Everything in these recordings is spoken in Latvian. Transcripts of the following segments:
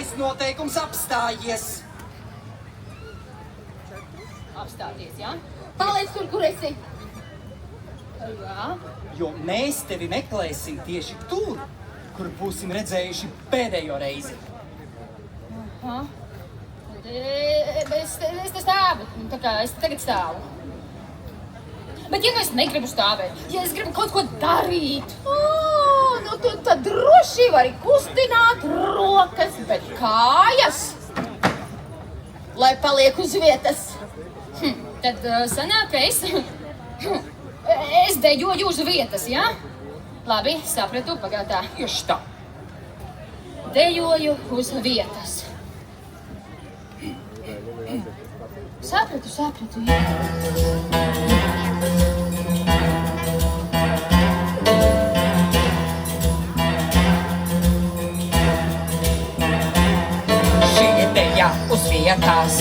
pirmais noteikums apstājies. Apstāties, jā? Paliec tur, kur esi. Jā. Jo mēs tevi meklēsim tieši tur, kur būsim redzējuši pēdējo reizi. Aha. Es te stāvu, tā kā es tagad stāvu. Bet ja nu es negribu stāvēt, ja es gribu kaut ko darīt, nu tad droši vari kustināt rokas, bet kājas, lai paliek uz vietas. Tad sanāk, ka es dejoju uz vietas, jā? Labi, sapratu, pagātā. Tieši tā. Dejoju uz vietas. Sapratu, jā. Šie deja uz vietas.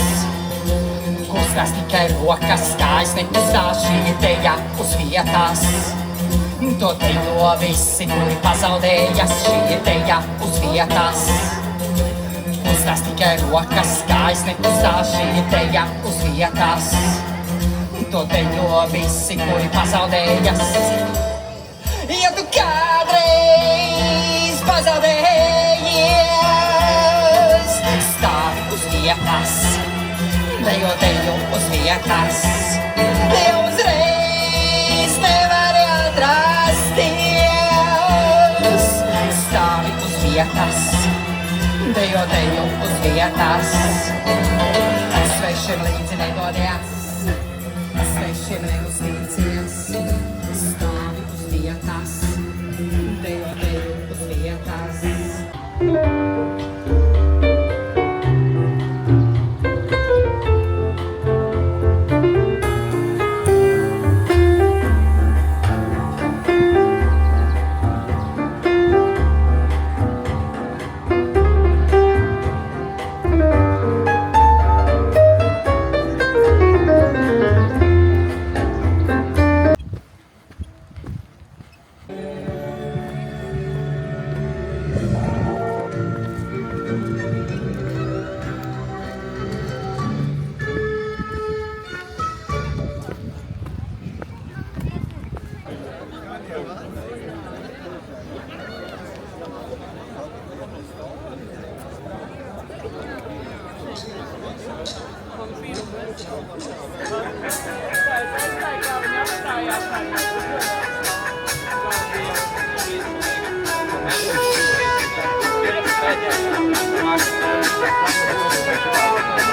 Kustās tikai rokas, kājas nekustās. Šie deja uz vietas. To dejo visi, kuri pazaudējas. Šie deja uz vietas. Kustās tikai rokas, kājas nekustās. Šie deja uz vietas. To dejo visi, kuri pazaudējas. Ja tu kādreiz pazaudējies, stāvi uz vietas. Dejo uz vietas. Dejo uzreiz nevari atrasties. Stāvi uz vietas. Dejo uz vietas. Svešiem līdzi nedodies. Svešiem neuztīcies. Stāvi uz vietas. Dejo uz vietas.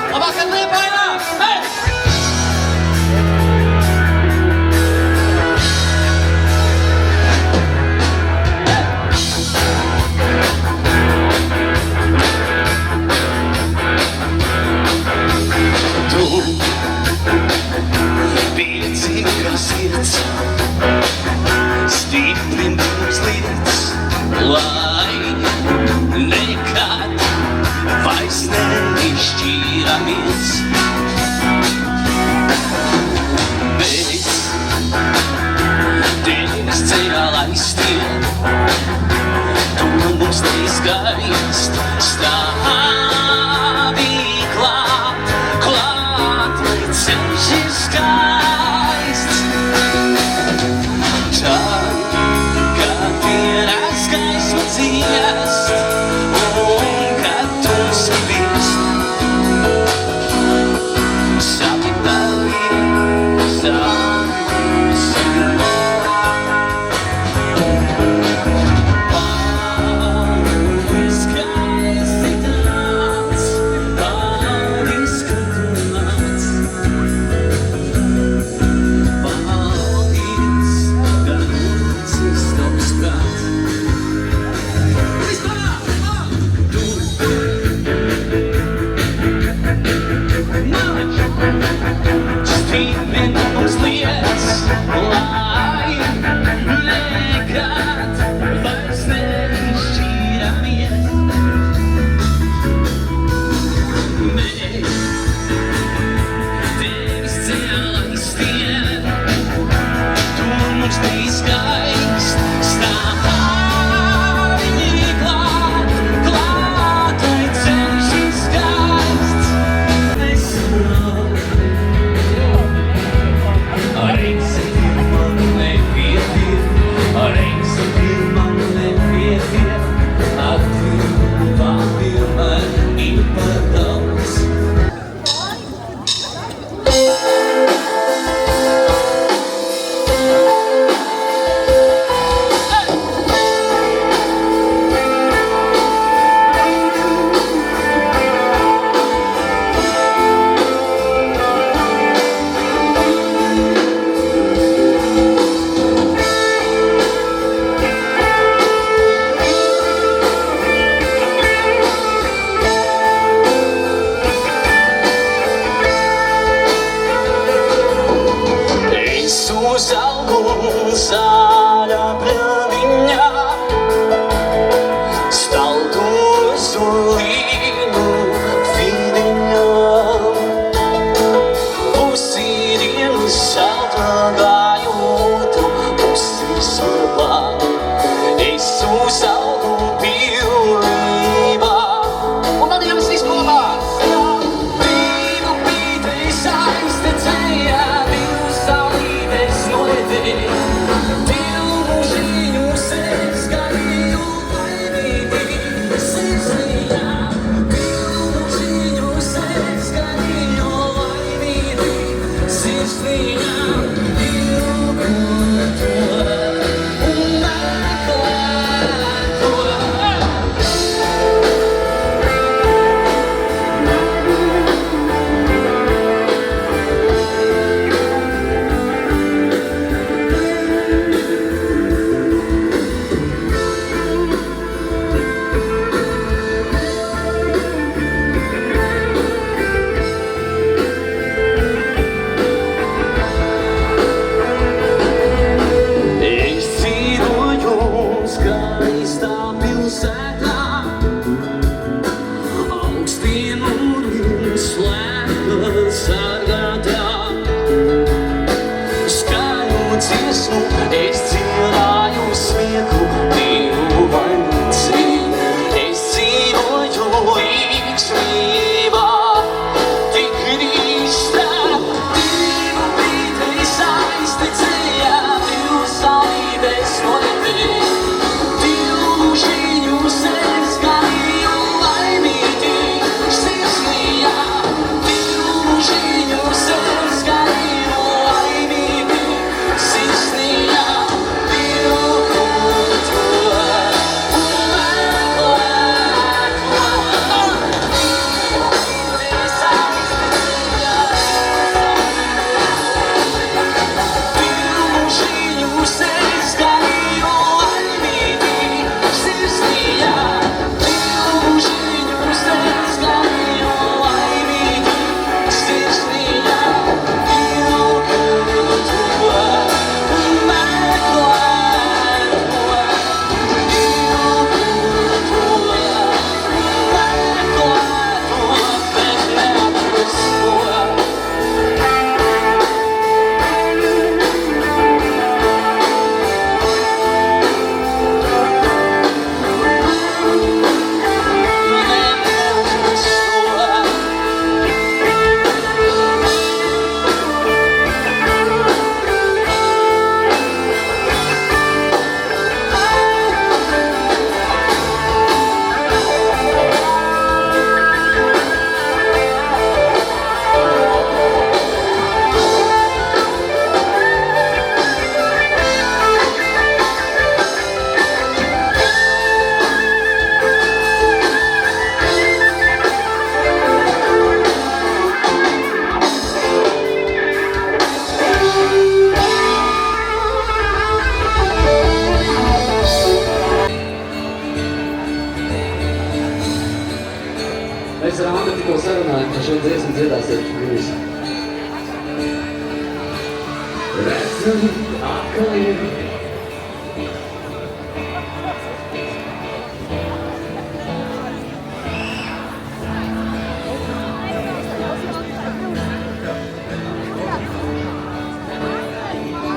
Labākā Liepājā! Hei! Stipri mums līdz, lai nekad vairs neizšķīramies. Mēs tevis ceļā laistiem, tu mums neizgaist, stāvi klāt, lai ceļš ir skaists. Tad, kad vienās gaisma dziest, un kad tumsa birst, salgu zaļa pie viņa. Staltos un līnu vidiņā. Pusi dienas salta gājot, pusi slapā. Es uzaugu pilnībā. Un tad jums viss kopā. Divu pītei saiste ceļā, divu saulītes noletē. Divu mūžiņu sevis gaidīju laimīgi sirsniņā. Divu mūžiņu sevis gaidīju laimīgi sirsniņā. Mēs ar Andu tikko sarunājam, ka šo dziesmu dziedāsiet jūs. Redzam atkal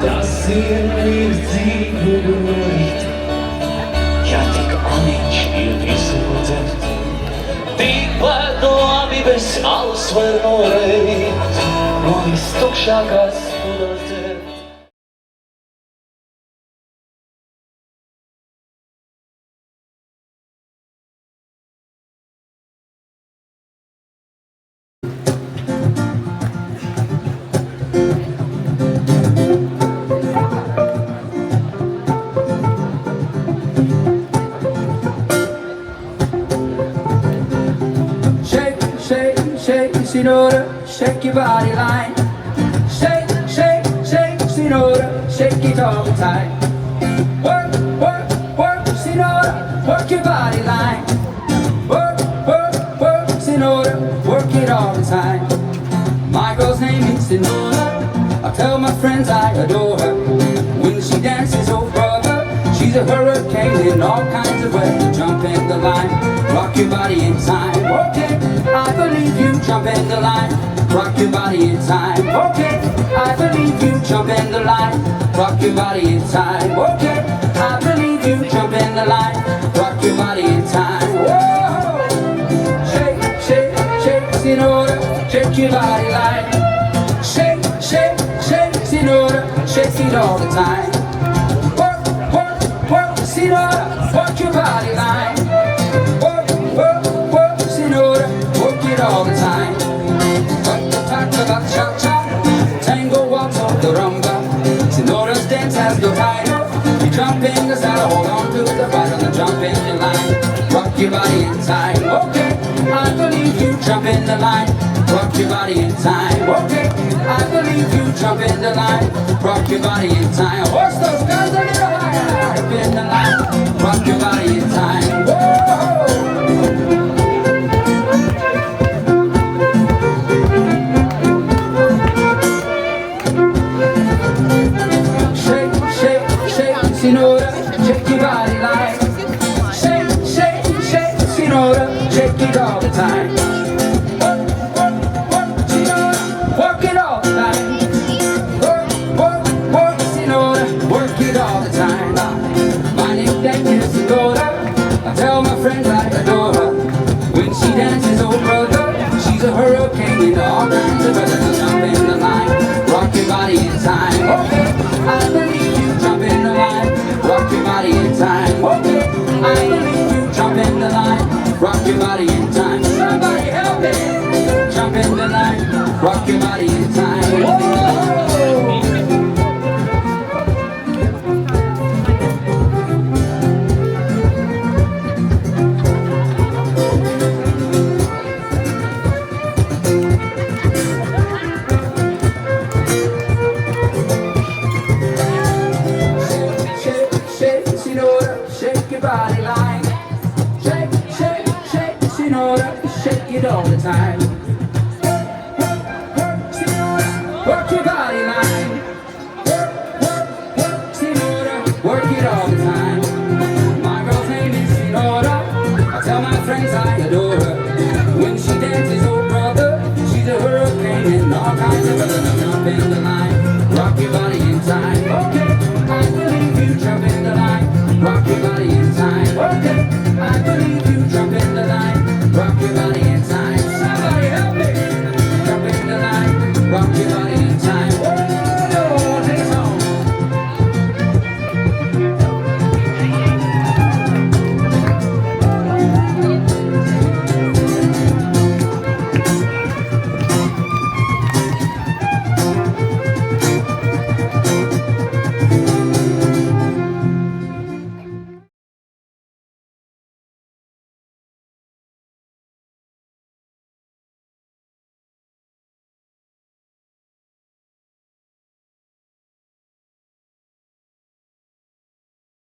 Tas ir dzīvu rīt, ja tik aniņš ir visu dzert. Tikpat labi bez alus var noreit, no vistukšākās pudeles dzert. Senora, shake your body line. Shake, shake, shake, Senora, shake it all the time. Work, work, work, Senora, work your body line. Work, work, work, Senora, work it all the time. My girl's name is Senora. I tell my friends I adore her. in all kinds of ways. Jump in the line, rock your body in time. Okay, I believe you. Jump in the line, rock your body in time. Okay, I believe you. Jump in the line, rock your body in time. Okay, I believe you. Jump in the line, rock your body in time. Whoa, shake, shake, shake, Sinora, shake your body line. Shake, shake, shake, Sinora, shake it all the time. Work, work, work, Sinora, work your body line. Work, work, work, Sinora, work it all the time. Talk about cha-cha, tango, waltz, or the rumba. Sinora's dance has no title. You jump in the saddle, hold on to the bridle, and jump in the line. Rock your body in time. Okay, I believe you. Jump in the line. Rock your body in time. Okay, I believe you. Jump in the line. Rock your body in time. Horse those guys a little higher. Jump in the line. Rock your body in time. Whoa! Shake, shake, shake, Sinora, shake your body line. Shake, shake, shake, Sinora, shake it all the time. Work, work, work, Sinora, work it all the time. Work, work, work, Sinora, work it all the time. My nickname is Sinora. I tell my friends I adore her. When she dances, oh brother, she's a hurricane in all kinds of weather. Now jump in the line, rock your body in time. Okay, I believe you. Jump in the line, rock your body in time. Okay, I believe you. Jump in the line, rock your body in time. Somebody help me. Jump in the line, rock your body in time. Whoa! Shake, shake, Sinora, shake your body line. Shake, shake, shake, Sinora, shake it all the time. Work, work, Sinora, work your body line. Work, work, work, Sinora, work it all the time. My girl's name is Sinora. I tell my friends I adore her. When she dances, oh brother, she's a hurricane in all kinds of weather. Now jump in the line, rock your body in time. Okay.